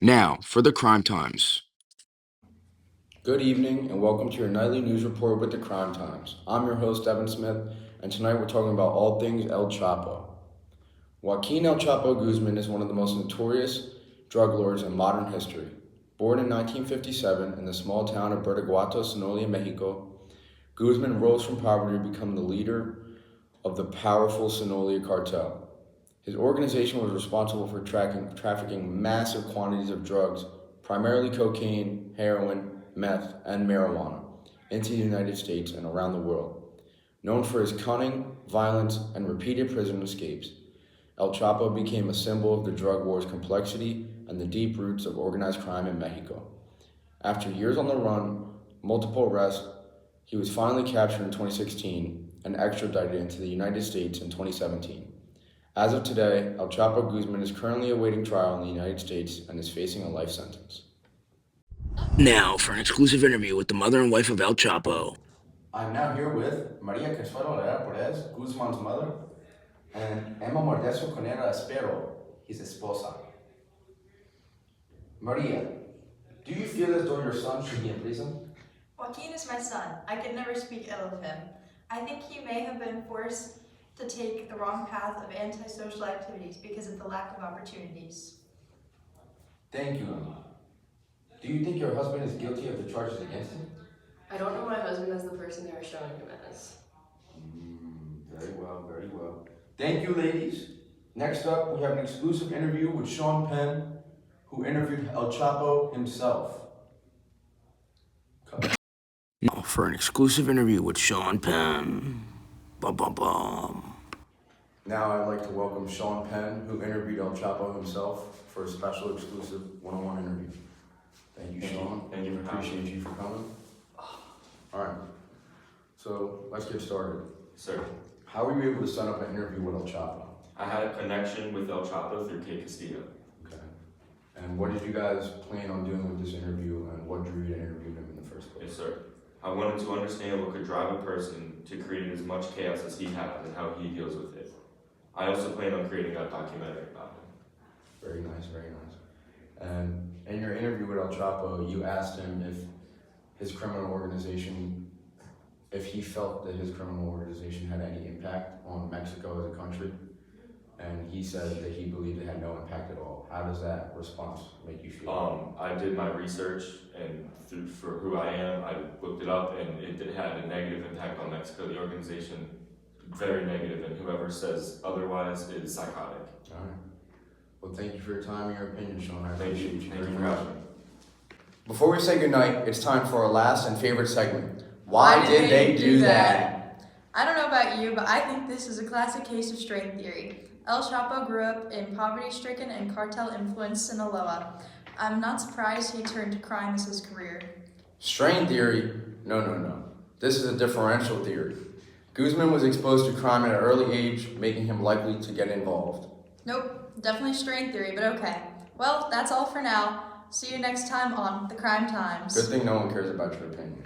Now, for the crime times. Good evening and welcome to your nightly news report with the Crime Times. I'm your host, Devin Smith, and tonight we're talking about all things El Chapo. Joaquin El Chapo Guzman is one of the most notorious drug lords in modern history. Born in 1957 in the small town of Verdeguato, Sonora, Mexico, Guzman rose from poverty to become the leader of the powerful Sonora cartel. His organization was responsible for trafficking massive quantities of drugs, primarily cocaine, heroin, meth, and marijuana, into the United States and around the world. Known for his cunning, violence, and repeated prison escapes, El Chapo became a symbol of the drug war's complexity and the deep roots of organized crime in Mexico. After years on the run, multiple arrests, he was finally captured in 2016 and extradited into the United States in 2017. As of today, El Chapo Guzman is currently awaiting trial in the United States and is facing a life sentence. Now, for an exclusive interview with the mother and wife of El Chapo. I'm now here with Maria Consuelo Herrera Perez, Guzman's mother, and Emma Mordeso Conera Espero, his esposa. Maria, do you feel as though your son should be in prison? Joaquin is my son. I could never speak ill of him. I think he may have been forced to take the wrong path of antisocial activities because of the lack of opportunities. Thank you, Emma. Do you think your husband is guilty of the charges against him? I don't know my husband as the person they are showing him as. Very well, very well. Thank you, ladies. Next up, we have an exclusive interview with Sean Penn, who interviewed El Chapo himself. Now, for an exclusive interview with Sean Penn. Bum, bum, bum. Now I'd like to welcome Sean Penn, who interviewed El Chapo himself for a special exclusive one-on-one interview. Thank you, Sean. Thank you for having Appreciate you for coming. All right, so let's get started. Sir, How were you able to set up an interview with El Chapo? I had a connection with El Chapo through Kate Castillo. Okay. And what did you guys plan on doing with this interview, and what drew you to interview him in the first place? Yes, sir. I wanted to understand what could drive a person to create as much chaos as he has and how he deals with it. I also plan on creating a documentary about him. Very nice, very nice. And in your interview with El Chapo, you asked him if his criminal organization, if he felt that his criminal organization had any impact on Mexico as a country, and he said that he believed it had no impact at all. How does that response make you feel? I did my research, and for who I am, I looked it up, and it did have a negative impact on Mexico. The organization, very negative, and whoever says otherwise is psychotic. All right. Well, thank you for your time and your opinion, Sean. I Thank appreciate you. you Thank very you for much. having me. Before we say goodnight, it's time for our last and favorite segment. Why did they do that? I don't know about you, but I think this is a classic case of strain theory. El Chapo grew up in poverty-stricken and cartel-influenced Sinaloa. I'm not surprised he turned to crime as his career. Strain theory? No. This is a differential theory. Guzman was exposed to crime at an early age, making him likely to get involved. Nope, definitely strain theory, but okay. Well, that's all for now. See you next time on The Crime Times. Good thing no one cares about your opinion.